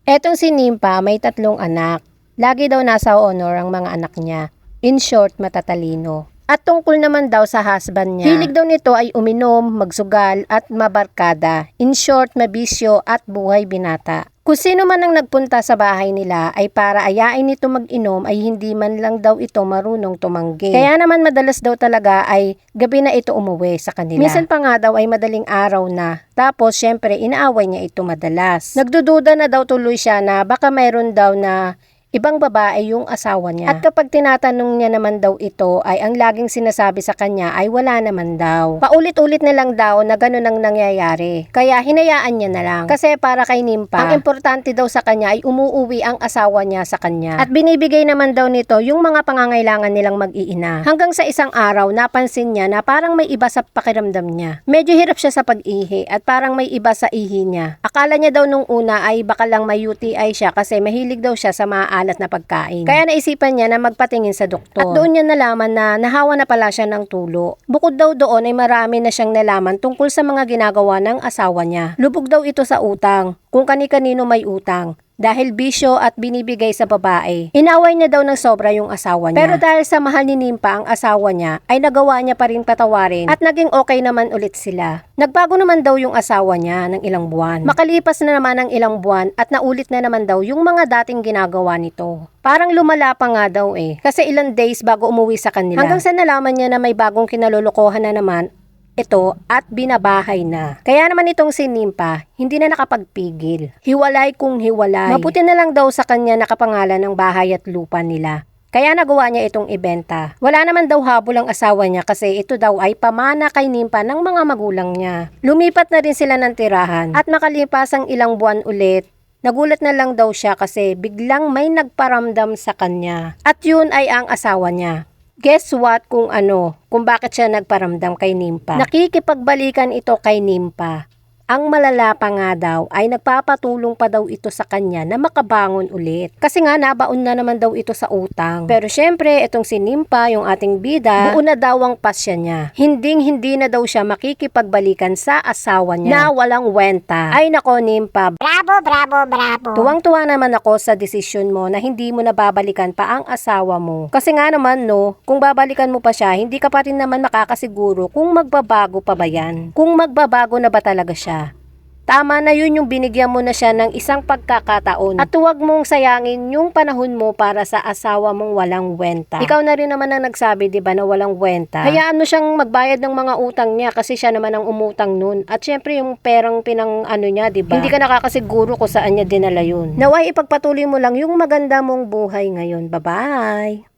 Etong si Nimpa may 3 anak. Lagi daw nasa honor ang mga anak niya. In short, matatalino. At tungkol naman daw sa husband niya, hilig daw nito ay uminom, magsugal at mabarkada. In short, mabisyo at buhay binata. Kung sino man ang nagpunta sa bahay nila ay para ayain nito mag-inom ay hindi man lang daw ito marunong tumanggi. Kaya naman madalas daw talaga ay gabi na ito umuwi sa kanila. Minsan pa nga daw ay madaling araw na. Tapos syempre inaaway niya ito madalas. Nagdududa na daw tuloy siya na baka mayroon daw na ibang babae yung asawa niya. At kapag tinatanong niya naman daw ito ay ang laging sinasabi sa kanya ay wala naman daw. Paulit-ulit na lang daw na ganun ang nangyayari. Kaya hinayaan niya na lang. Kasi para kay Nimpa, ang importante daw sa kanya ay umuuwi ang asawa niya sa kanya. At binibigay naman daw nito yung mga pangangailangan nilang mag-iina. Hanggang sa isang araw napansin niya na parang may iba sa pakiramdam niya. Medyo hirap siya sa pag-ihi at parang may iba sa ihi niya. Akala niya daw nung una ay baka lang may UTI siya kasi mahilig daw siya sa maalat na pagkain. Kaya naisipan niya na magpatingin sa doktor. At doon niya nalaman na nahawa na pala siya ng tulo. Bukod daw doon ay marami na siyang nalaman tungkol sa mga ginagawa ng asawa niya. Lubog daw ito sa utang, kung kani-kanino may utang. Dahil bisyo at binibigay sa babae. Inaway niya daw ng sobra yung asawa niya. Pero dahil sa mahal ni Nimpa ang asawa niya, ay nagawa niya pa rin patawarin at naging okay naman ulit sila. Nagbago naman daw yung asawa niya ng ilang buwan. Makalipas na naman ang ilang buwan at naulit na naman daw yung mga dating ginagawa nito. Parang lumala pa nga daw kasi ilang days bago umuwi sa kanila. Hanggang sa nalaman niya na may bagong kinalulukohan na naman ito at binabahay na. Kaya naman itong si Nimpa, hindi na nakapagpigil. Hiwalay kung hiwalay. Mabuti na lang daw sa kanya nakapangalan ng bahay at lupa nila. Kaya nagawa niya itong ibenta. Wala naman daw habol ang asawa niya kasi ito daw ay pamana kay Nimpa ng mga magulang niya. Lumipat na rin sila ng tirahan at makalipas ang ilang buwan ulit, nagulat na lang daw siya kasi biglang may nagparamdam sa kanya. At yun ay ang asawa niya. Guess what kung bakit siya nagparamdam kay Nimpa? Nakikipagbalikan ito kay Nimpa. Ang malala pa nga daw ay nagpapatulong pa daw ito sa kanya na makabangon ulit. Kasi nga nabaon na naman daw ito sa utang. Pero syempre, itong si Nimpa, yung ating bida, buo na daw ang pasya niya. Hindi na daw siya makikipagbalikan sa asawa niya na walang wenta. Ay nako Nimpa, Bravo, bravo, bravo. tuwang-tuwa naman ako sa desisyon mo na hindi mo nababalikan pa ang asawa mo. Kasi nga naman kung babalikan mo pa siya, hindi ka pa rin naman makakasiguro kung magbabago pa ba yan. Kung magbabago na ba talaga siya. Tama na yun yung binigyan mo na siya ng isang pagkakataon. At huwag mong sayangin yung panahon mo para sa asawa mong walang wenta. Ikaw na rin naman ang nagsabi, di ba, na walang wenta. Hayaan mo siyang magbayad ng mga utang niya kasi siya naman ang umutang nun. At syempre yung perang niya, di ba? Hindi ka nakakasiguro kung saan niya dinala yun. Naway ipagpatuloy mo lang yung maganda mong buhay ngayon. Bye-bye!